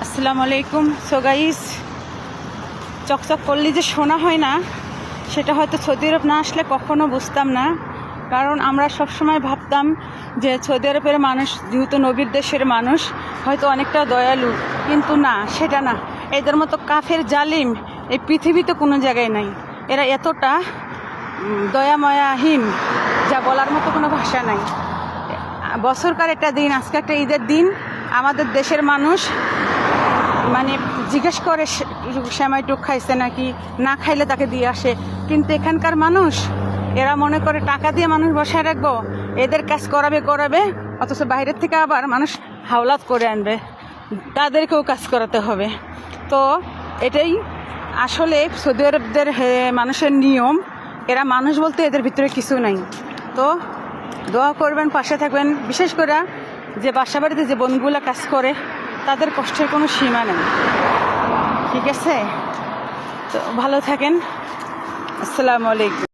আসসালামু আলাইকুম। So guys, চকচক করলে যে শোনা হয় না, সেটা হয়তো সৌদি আরব না আসলে কখনো বুঝতাম না। কারণ আমরা সবসময় ভাবতাম যে সৌদি আরবের মানুষ যেহেতু নবীর দেশের মানুষ, হয়তো অনেকটা দয়ালু, কিন্তু না, সেটা না। এদের মতো কাফের জালিম এই পৃথিবীতে কোনো জায়গায় নাই। এরা এতটা দয়াময়াহীন, যা বলার মতো কোনো ভাষা নাই। বছরকার একটা দিন, আজকে একটা ঈদের দিন, আমাদের দেশের মানুষ মানে জিজ্ঞেস করে সেমাইটুক খাইছে নাকি, না খাইলে তাকে দিয়ে আসে। কিন্তু এখানকার মানুষ, এরা মনে করে টাকা দিয়ে মানুষ বসায় রাখবো, এদের কাজ করাবে, অথচ বাইরের থেকে আবার মানুষ হাওলাত করে আনবে, তাদেরকেও কাজ করাতে হবে। তো এটাই আসলে সৌদি আরবদের মানুষের নিয়ম। এরা মানুষ বলতে এদের ভিতরে কিছু নাই। তো দোয়া করবেন, পাশে থাকবেন। বিশেষ করে যে বাসা বাড়িতে যে বোনগুলো কাজ করে, তাদের কষ্টের কোনো সীমা নেই। ঠিক আছে, তো ভালো থাকেন। আসসালামু আলাইকুম।